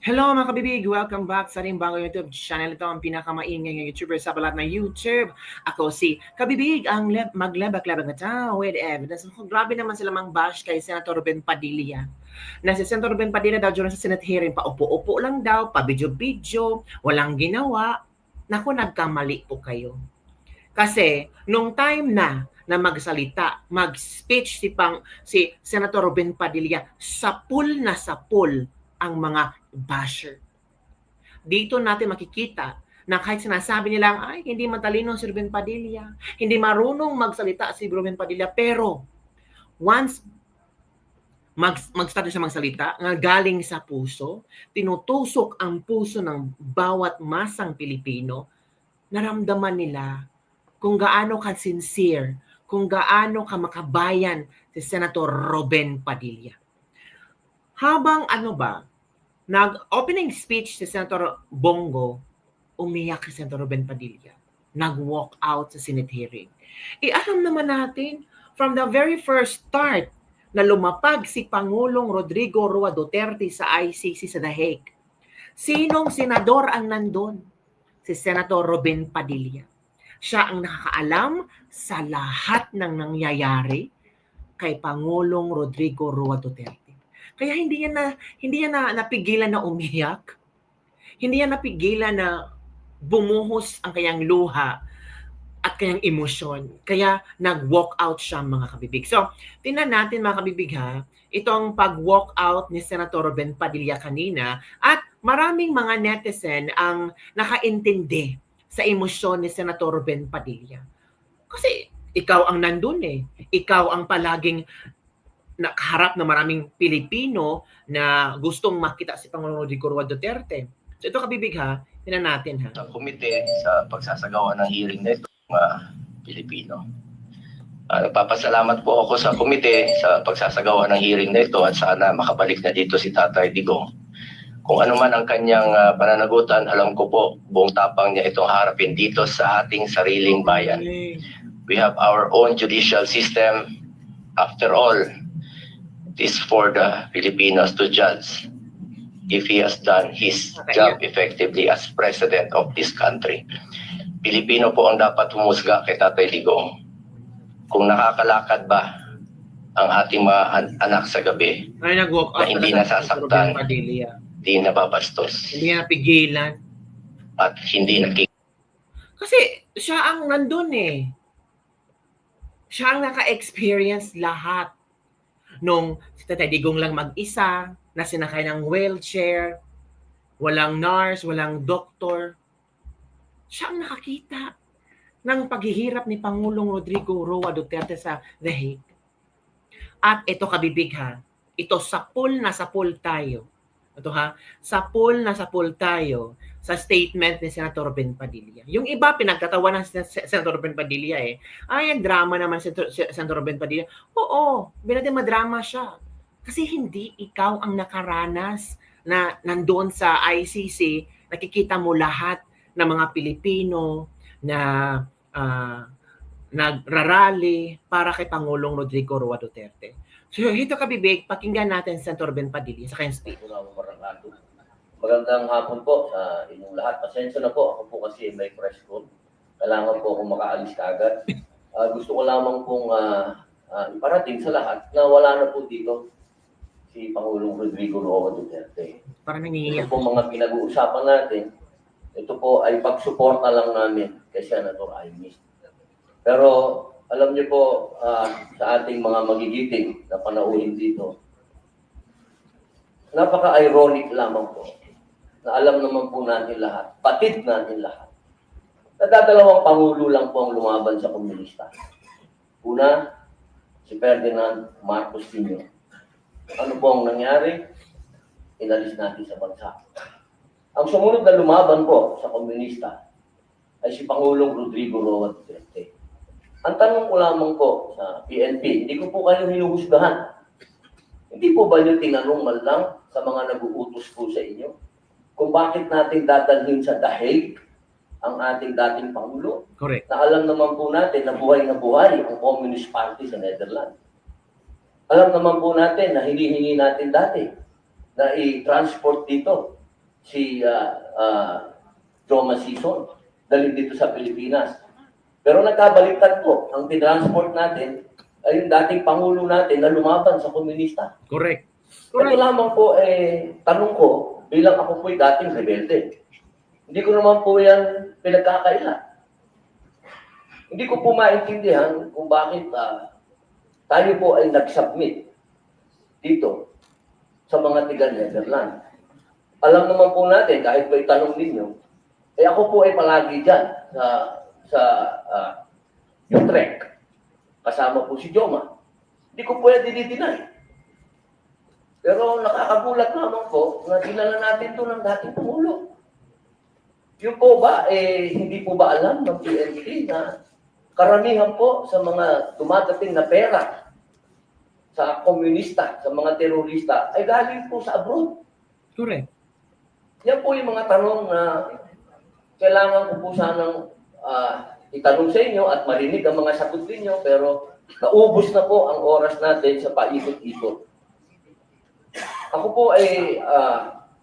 Hello mga kabibig! Welcome back sa ating bagong YouTube channel. Ito ang pinakamaingay ng YouTuber sa balat ng YouTube. Ako si Kabibig, ang maglabak-labak na tao with evidence. Grabe naman sila mang bash kay Senator Ben Padilla. Na si Senator Ben Padilla daw during sa Senate hearing, paupo-upo lang daw, pa-video-video, walang ginawa. Naku, nagkamali po kayo. Kasi nung time na magsalita, mag-speech si Senator Ben Padilla, sapul na sapul ang mga basher. Dito natin makikita na kahit sinasabi nilang, ay, hindi matalino si Ruben Padilla, hindi marunong magsalita si Ruben Padilla, pero once mag-start siya magsalita, nga galing sa puso, tinutusok ang puso ng bawat masang Pilipino, naramdaman nila kung gaano ka sincere, kung gaano ka makabayan si Senator Ruben Padilla. Habang nag-opening speech si Senator Bongo, umiyak si Senator Ruben Padilla. Nag-walk out sa Senate hearing. Alam naman natin, from the very first start na lumapag si Pangulong Rodrigo Roa Duterte sa ICC sa The Hague, sinong senador ang nandun? Si Senator Ruben Padilla. Siya ang nakakaalam sa lahat ng nangyayari kay Pangulong Rodrigo Roa Duterte. Kaya hindi niya napigilan na umiyak. Hindi niya napigilan na bumuhos ang kanyang luha at kanyang emosyon. Kaya nag-walk out siya mga kabibig. So, tingnan natin mga kabibig ha, itong pag-walk out ni Senator Ben Padilla kanina at maraming mga netizen ang nakaintindi sa emosyon ni Senator Ben Padilla. Kasi ikaw ang nandun eh. Ikaw ang palaging nakaharap na maraming Pilipino na gustong makita si Pangulong Rodrigo Roa Duterte. So ito kabibig ha, tingnan natin ha. Sa komite sa pagsasagawa ng hearing na ito, mga Pilipino. Nagpapasalamat po ako sa komite sa pagsasagawa ng hearing na ito at sana makabalik na dito si Tatay Digong. Kung ano man ang kanyang pananagutan, alam ko po buong tapang niya itong harapin dito sa ating sariling bayan. We have our own judicial system. After all, it is for the Filipinos to judge if he has done his job effectively as president of this country. Pilipino po ang dapat humusga kay Tatay Digong kung nakakalakad ba ang ating mga anak sa gabi na hindi nasasaktan, hindi nababastos, hindi napigilan, at hindi kasi siya ang nandun eh. Siya ang naka-experience lahat. Nung si Tatay Digong lang mag-isa, na sinakay ng wheelchair, walang nurse, walang doktor. Siya ang nakakita ng paghihirap ni Pangulong Rodrigo Roa Duterte sa The Hague. At ito kabibig ha, ito sapul na sapul tayo. Ito ha, sapul na sapul tayo sa statement ni Senator Ben Padilla. Yung iba pinagtatawanan ng Senator Ben Padilla eh. Ay, ang drama naman si Senator Ben Padilla. Oo, madrama siya. Kasi hindi ikaw ang nakaranas na nandoon sa ICC, nakikita mo lahat ng mga Pilipino na nagrarally para kay Pangulong Rodrigo Roa Duterte. So, ito kabibig, pakinggan natin Senator Ben Padilla sa kanyang speech. Magandang hapon po sa inyong lahat. Pasensya na po, ako po kasi may press call. Kailangan po akong makaalis kagad. Gusto ko lamang pong iparating sa lahat na wala na po dito si Pangulong Rodrigo Roa Duterte. Parang ito po mga pinag-uusapan natin, ito po ay pagsuporta lang namin kay Senator Amy. Pero alam niyo po sa ating mga magigiting na panauhin dito, napaka-ironic lamang po na alam naman po natin lahat, patid natin lahat. Nadadalawang pangulo lang po ang lumaban sa komunista. Una, si Ferdinand Marcos Sr. Ano po ang nangyari? Inalis natin sa bansa. Ang sumunod na lumaban po sa komunista ay si Pangulong Rodrigo Roa Duterte. Ang tanong ko lamang po sa PNP, hindi ko po kayo hinuhusgahan. Hindi po ba nyo tinanong man lang sa mga nag-uutos po sa inyo kung bakit natin dadalhin sa The Hague ang ating dating Pangulo? Correct. Na alam naman po natin na buhay ang Communist Party sa Netherlands. Alam naman po natin na hinihingi natin dati na i-transport dito si Joma Sison dalhin dito sa Pilipinas. Pero nagkabaliktad po, ang tinransport natin ay yung dating Pangulo natin na lumaban sa komunista. Correct. Ito lamang po, tanong ko, bilang ako po'y dating rebelde. Hindi ko naman po yan pinagkakaila. Hindi ko po maintindihan kung bakit tayo po ay nag-submit dito sa mga tiga-Netherlands. Alam naman po natin, kahit ba itanong ninyo, ako po ay palagi dyan sa Utrecht. Kasama po si Joma. Hindi ko po yan dinideny. Pero nakakagulat naman po na dinala natin ito ng dating Pangulo. Yung po ba, hindi po ba alam ng PNP na karamihan po sa mga dumadating na pera sa komunista, sa mga terorista, ay galing po sa abroad. Correct. Yan po yung mga tanong na kailangan ko po sanang itanong sa inyo at marinig ang mga sagot ninyo, pero naubos na po ang oras natin sa paikot-ikot. Ako po ay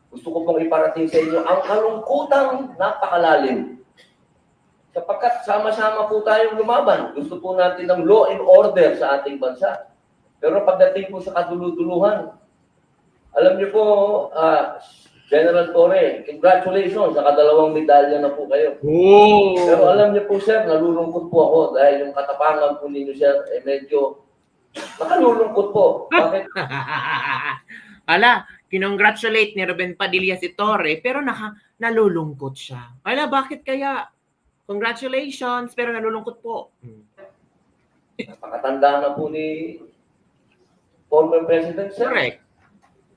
gusto ko pong iparating sa inyo ang kalungkutang napakalalim. Sapagkat sama-sama po tayong lumaban. Gusto po natin ng law and order sa ating bansa. Pero pagdating po sa kaduluduluhan, alam niyo po, General Torre, congratulations, nakadalawang medalya na po kayo. Oh! Pero alam niyo po, sir, nalulungkot po ako dahil yung katapangan po ninyo, sir, medyo nakalulungkot po. Bakit? Ala, kinongratulate ni Ruben Padilla si Torre, pero nalulungkot siya. Ala, bakit kaya? Congratulations, pero nalulungkot po. Napakatanda na po ni former President, sir. Correct.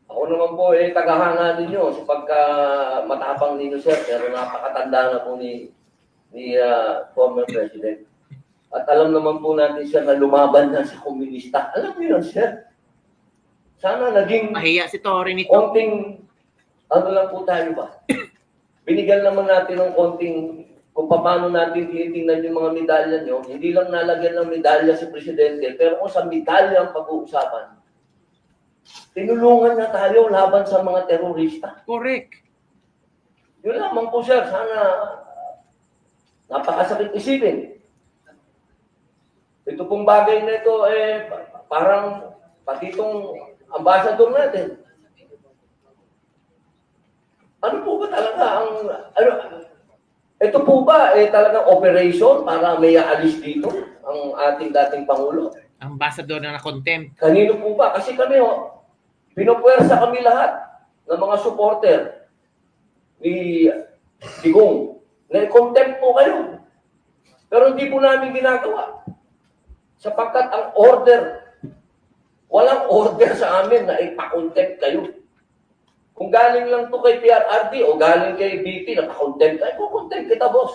Ako naman po tagahanga ninyo sa pagka matapang ninyo, sir, pero napakatanda na po ni former President. At alam naman po natin, sir, na lumaban na sa komunista. Alam niyo yun, sir. Sana naging Mahiya si Torre nito. konting, ano lang po tayo ba? Binigyan naman natin ng konting, kung paano natin tinitingnan yung mga medalya nyo, hindi lang nalagyan ng medalya si Presidente, pero kung sa medalya ang pag-uusapan, tinulungan na tayo laban sa mga terorista. Correct. Yun lamang po, sir. Sana napakasakit isipin. Ito pong bagay na ito, parang pati itong ambassador natin. Ano po ba talaga ang... ito po ba talagang operation para may aalis dito ang ating dating Pangulo? Ambassador na contempt. Kanino po ba? Kasi kami, pinupwersa kami lahat ng mga supporter ni Digong. Na-contempt po kayo. Pero hindi po namin ginagawa. Sapagkat ang order, walang order sa amin na ipa-contempt kayo. Kung galing lang to kay PRRD o galing kay BP na pa-contempt kayo, kukontempt kita, boss.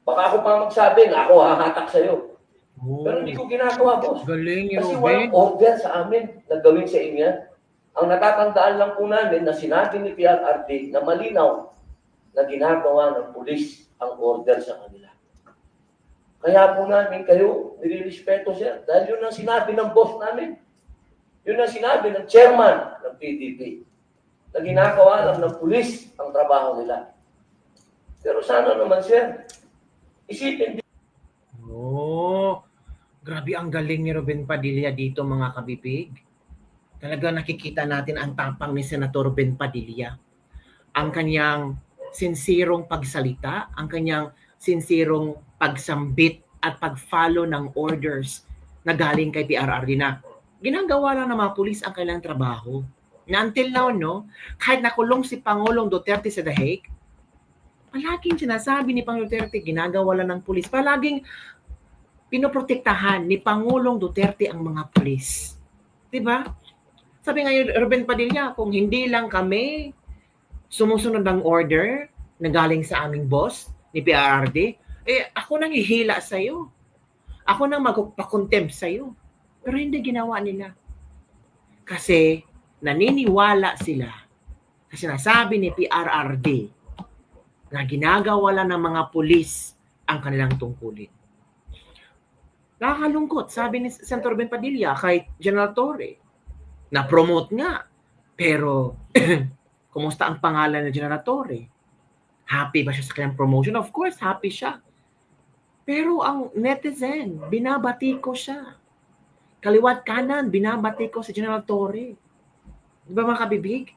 Baka ako pa magsabi na ako hahatak sa'yo. Oh, Pero hindi ko ginagawa, boss. galing ni Kasi Ruben. walang order sa amin na gawin sa inyo. Ang natatandaan lang po namin na sinabi ni PRRD na malinaw na ginagawa ng pulis ang order sa kanila. Kaya po namin kayo nilirespeto, sir. Dahil yun ang sinabi ng boss namin. Yun ang sinabi ng chairman ng PDP. Na ginagawa lang ng pulis ang trabaho nila. Pero sana naman, sir, isipin din. Oh, grabe ang galing ni Ruben Padilla dito, mga kabibig. Talaga nakikita natin ang tapang ni Senator Ruben Padilla. Ang kanyang sinsirong pagsalita, ang kanyang sinsirong pagsambit at pag-follow ng orders na galing kay PRRD na ginagawa lang ng mga pulis ang kailang trabaho. Na until now, no, kahit nakulong si Pangulong Duterte sa The Hague, palaging sinasabi ni Pangulong Duterte, ginagawa lang ng pulis. Palaging pinoprotektahan ni Pangulong Duterte ang mga pulis. Diba? Sabi ngayon, Ruben Padilla, kung hindi lang kami sumusunod ng order na galing sa aming boss ni PRRD, ako nang ihila sa'yo. Ako nang magpakontempt sa'yo. Pero hindi ginawa nila. Kasi naniniwala sila sa sinasabi ni PRRD na ginagawa lang ng mga pulis ang kanilang tungkulin. Nakakalungkot, sabi ni Senator Ben Padilla kay General Torre, na-promote nga. Pero Kumusta ang pangalan ni General Torre? Happy ba siya sa kanyang promotion? Of course, happy siya. Pero ang netizen, binabati ko siya. Kaliwat kanan, binabati ko si General Torre. Di ba mga kabibig?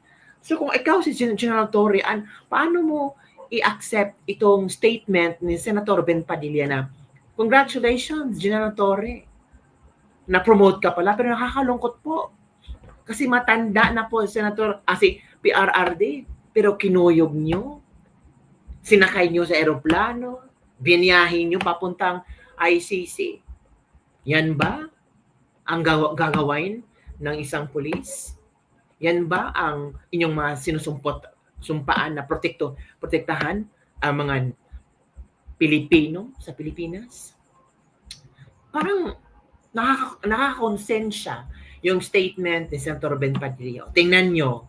So kung ikaw si General Torre, paano mo i-accept itong statement ni Senator Ben Padilla na congratulations, General Torre. Na-promote ka pala, pero nakakalungkot po. Kasi matanda na po si PRRD, pero kinuyog nyo. Sinakay nyo sa eroplano, biniyahin nyo papuntang ICC. Yan ba ang gagawin ng isang pulis? Yan ba ang inyong mga sumpaan na protektahan ang mga Pilipino sa Pilipinas? Parang nakakonsensya yung statement ni Senator Ben Padilla. Tingnan nyo,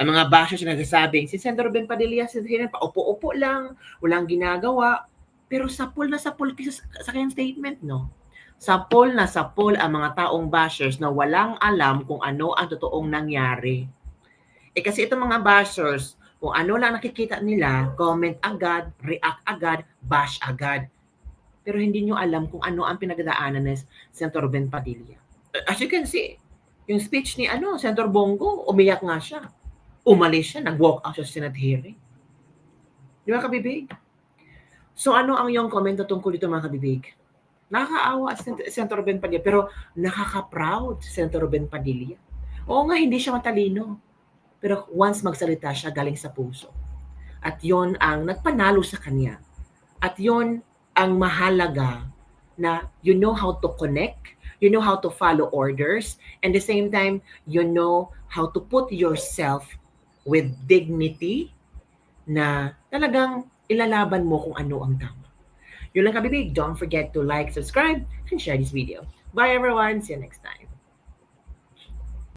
ang mga bashers na nagsasabing, si Senator Ben Padilla, paupo-upo lang, walang ginagawa, pero sapol na sapol sa kanyang statement, no? Sapol na sapol ang mga taong bashers na walang alam kung ano ang totoong nangyari. Kasi itong mga bashers, kung ano lang nakikita nila, comment agad, react agad, bash agad. Pero hindi nyo alam kung ano ang pinagdaanan ni Senator Ben Padilla. As you can see, yung speech ni Senator Bongo, umiyak nga siya. Umalis siya, nag-walk out siya sa Senate hearing. Di ba, kabibig? So ano ang iyong komento tungkol dito, mga kabibig? Nakakaawa si Senator Ben Padilla, pero nakaka-proud si Senator Ben Padilla. Oo nga, hindi siya matalino. Pero once magsalita siya, galing sa puso. At yon ang nagpanalo sa kanya. At yon ang mahalaga na you know how to connect, you know how to follow orders, and the same time, you know how to put yourself with dignity na talagang ilalaban mo kung ano ang tama. Yun lang, kabibig. Don't forget to like, subscribe, and share this video. Bye everyone. See you next time.